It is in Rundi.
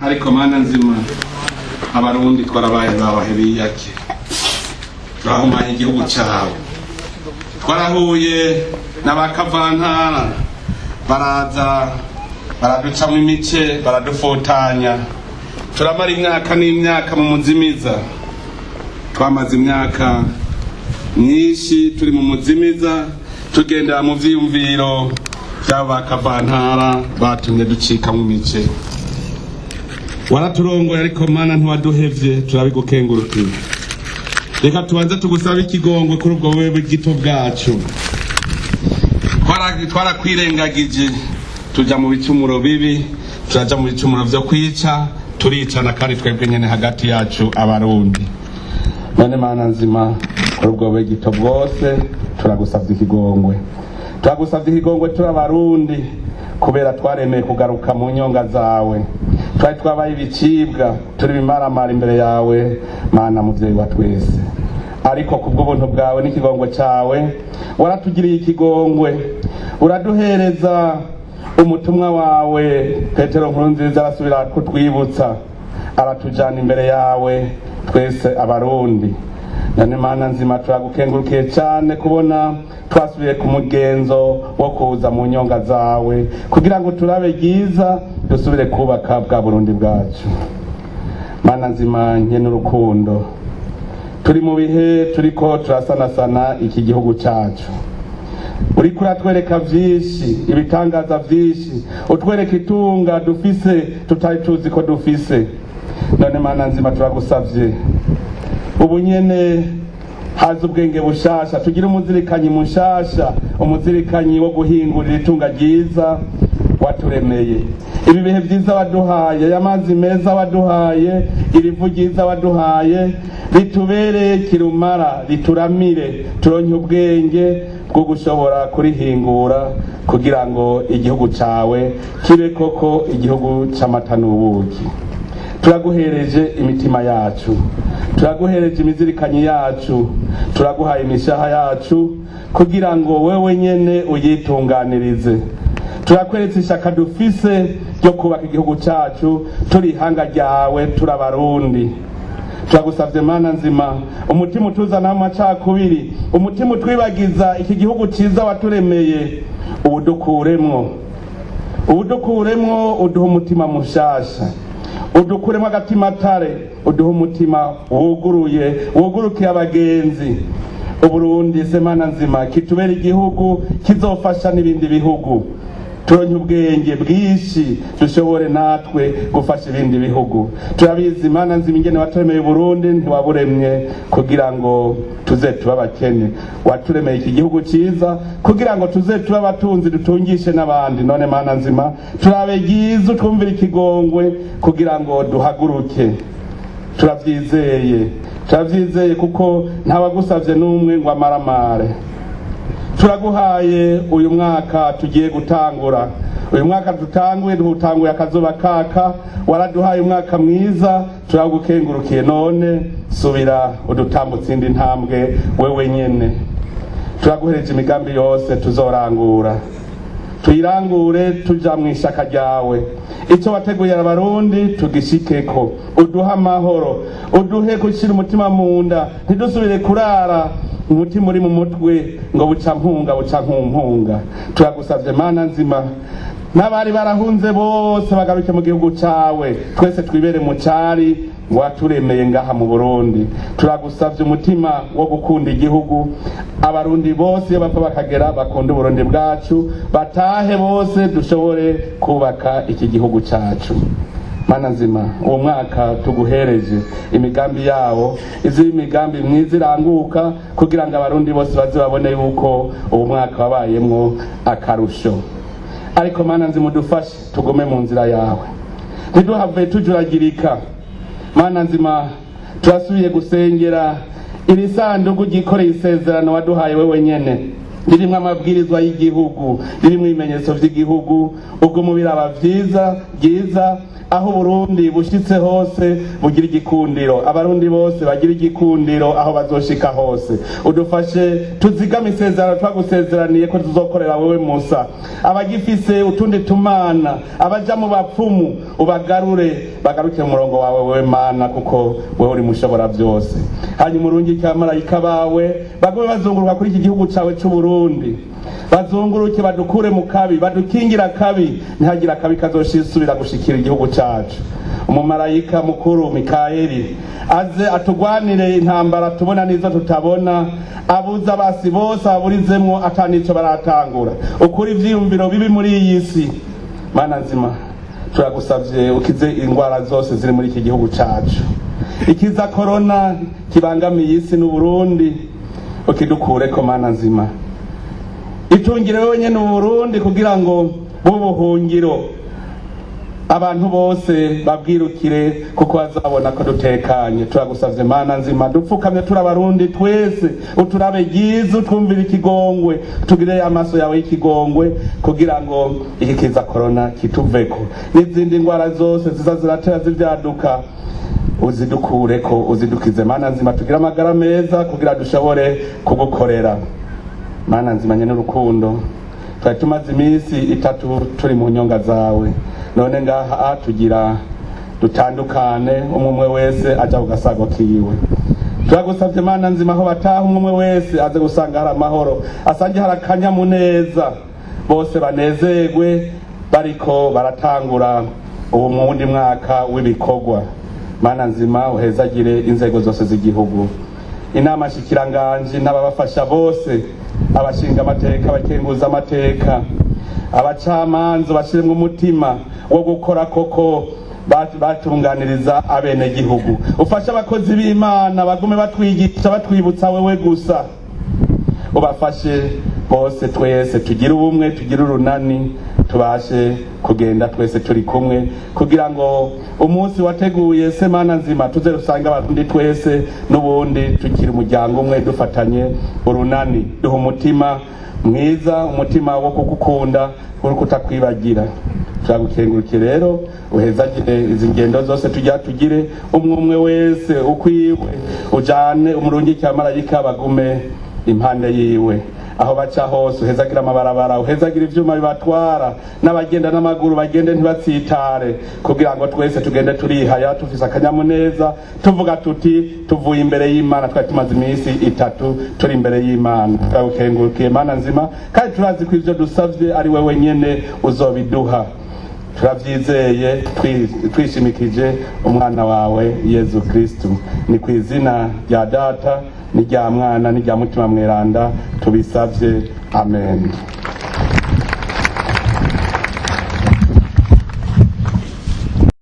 ariko mana nzima abarundi twarabaye babahe biyake turahumanya igihugu cyawe twarahuye n'abakavantara baraza baraducamo imice baradufotanya turamara imyaka n'imyaka mu muzimiza twamaze imyaka myinshi turi mu muzimiza tugendera mu vyiyumviro by'abakavantara batumye ducika mu mice waraturongoye ariko mana ntiwaduhevye turabigukengurukiye reka tubanze tugusaba ikigongwe kuri ubwo wewe gito bwacu twarakwirengagije tuja mu bicumuro bibi turaja mu bicumuro vyo kwica turicana kandi twebwe nyene hagati yacu abarundi none mana nzima kuri ubwo wewe gito bwose turagusavye ikigongwe turi abarundi kubera twaremeye kugaruka mu nyonga zawe twari twabaye ibicibwa turi bimaramara imbere yawe mana muvyeyi wa twese ariko kubw'ubuntu bwawe n'ikigongwe cawe waratugiriye ikigongwe uraduhereza umutumwa wawe Petero Nkurunziza arasubira kutwibutsa aratujana imbere yawe twese abarundi none mana nzima turagukengurukiye cyane kubona twasubiye ku mugenzo wo kuza mu nyonga zawe kugira ngo turabe giza dusubire kubaka bwa Burundi bwacu mana nzima nke n'urukundo turi mu bihe turiko turasanasana iki gihugu cyacu uri kuratwereka vyinshi ibitangaza vyinshi utwereka itunga dufise tutari tuzi ko dufise none mana nzima turagusavye ubu nyene haza ubwenge bushasha tugira umuzirikanyi mushasha umuzirikanyi wo guhingurira itunga ryiza waturemeye ibi bihe vyiza waduhaye y'amazi meza waduhaye irivu ryiza waduhaye ritubereye kirumara rituramire turonke ubwenge bwo gushobora kurihingura kugira ngo igihugu cawe kibe koko igihugu c'amata n'ubuki turaguhereje imitima yacu turaguhereje imizirikanyi yacu turaguhaye imishaha yacu kugira ngo wewe nyene uyitunganirize turakweretse ishaka dufise ryo kubaka igihugu cacu turi ihanga ryawe turabarundi turagusavye mana nzima umutima utuzana amacakubiri umutima utwibagiza iki gihugu ciza waturemeye ubudukuremwo uduha umutima mushasha udukuremo agatima tare uduha umutima wugurukiye abagenzi uburundi semana nzima kitubera igihugu kizofasha n'ibindi bihugu turonke ubwenge bwinshi dushobore natwe gufasha ibindi bihugu turabizi imana nzima ingene waturemeye Burundi ntiwaburemye kugira ngo tuze tuba abakene waturemeye iki gihugu ciza kugira ngo tuze tuba abatunzi dutungishe n'abandi none mana nzima turabe giza twumvira ikigongwe kugira ngo duhaguruke turavyizeye kuko ntawagusavye n'umwe ngo amaramare turaguhaye uyu mwaka tugiye gutangura uyu mwaka dutanguye akazuba kaka waraduhaye umwaka mwiza turagukengurukiye none subira udutambutse indi ntambwe wewe nyene turaguhereje imigambi yose tuzorangura tuyirangure tuja mu ishaka ryawe icyo wateguye abarundi tugishikeko uduha amahoro uduhe gushira umutima mu nda ntidusubire kurara umutima uri mu mutwe ngo buca nkumpunga turagusavye mana nzima n'abari barahunze bose bagaruke mu gihugu cawe twese twibere mu cari waturemeye ngaha mu Burundi turagusavye umutima wo gukunda igihugu abarundi bose bapfa bakagera bakunda Burundi bwacu batahe bose dushobore kubaka iki gihugu cacu mana nzima uwo mwaka tuguhereje imigambi yawo izi imigambi myiza iranguka kugira ngo abarundi bose baze babone yuko uwo mwaka wabayemwo akarusho ariko mana nzima udufashe tugume mu nzira yawe ntiduhave tujuragirika mana nzima turasubiye gusengera iri sanduku gikoreye isezerano waduhaye wewe nyene ririmwo amabwirizwa y'igihugu ririmwo ibimenyetso vy'igihugu ubwo mubiraba vyiza aho Burundi bushitse hose bugira igikundiro, abarundi bose bagira igikundiro aho bazoshika hose. Udufashe tuzigama isezerano twagusezeraniye ko tuzokorera wewe Musa. Abagifise utundi tumana, abaja mu bapfumu ubagarure, bagaruke mu murongo wawe wewe Mana, kuko wewe uri mushobora byose. Hanyuma urungike abamarayika bawe bagume bazunguruka kuri iki gihugu cawe c'u Burundi, bazunguruke badukure mu kabi, badukingira kabi, ntihagira kabi kazoshisubira gushikira igihugu cacu. Umumarayika mukuru Mikaeli aze atugwanire intambara tubona nizo tutabona, abuza basi bose aburizemwo atanico baratangura. Ukuri ivyiyumviro bibi muri iyi si, Mana nzima turagusavye ukize ingwara zose ziri muri iki gihugu cacu. Ikiza corona kibangamiye isi n'u Burundi ukidukureko Mana nzima. Itungire wewe nyene u Burundi kugira ngo bubuhungiro abantu bose babwirukire, kuko bazabona ko dutekanye. Turagusavye Mana nzima, dupfukamye turabarundi twese, uturabe giza, utwumvira ikigongwe, tugire amaso yawe y'ikigongwe kugira ngo iki kiza corona kituveko, n'izindi ngwara zose ziza ziratera zivyaduka uzidukureko, uzidukize Mana nzima, tugire amagara meza kugira dushobore kugukorera. Mana nzima nyene urukundo, twari tumaze iminsi 3 turi mu nyonga zawe, none ngaha tugira dutandukane, umwe wese aja kugasago kiwe. Turagusavye Mana nzima aho bataha umwe wese aze gusanga hari amahoro, asange hari akanyamuneza, bose banezerwe bariko baratangura uwo mundi mwaka w'ibikorwa. Mana nzima uhezagire inzego zose z'igihugu, inama shikiranganje n'ababafasha bose, abashinga amateka, abakenguza amateka, abacamanza bashiremwe umutima wo gukora koko batunganiriza abene gihugu. Ufasha abakozi b'Imana bagume batwigisha batwibutsa wewe gusa, ubafashe bose twese tugire ubumwe, tugire urunani, tubashe kugenda twese turi kumwe kugira ngo umunsi wateguye se Mana nzima tuze rusanga abarundi twese n'ubundi tukiri umuryango umwe, dufatanye urunani, duha umutima mwiza, umutima wo kugukunda uri kutakwibagira. Turagukengurukire rero uhezagire izi ngendo zose tugire umwe wese ukwiwe, ujane umurungike abamarayika bagume impande yiwe aho baca hose, uhezagira amabarabara, uhezagira ivyuma bibatwara, n'abagenda n'amaguru bagende ntibatsitare, kugira ngo twese tugende turihaya tufise akanyamuneza, tuvuga tuti tuvuye imbere y'Imana. Twari tumaze iminsi 3 turi imbere y'Imana. Turagukengurukiye Mana nzima, kandi turazi ko ivyo dusavye ari wewe nyene uzobiduha. Turavyizeye twishimikije umwana wawe Yezu Kristu. Ni kw'izina rya Data n'irya Mwana n'irya Mutima Mweranda tubisavye, amen.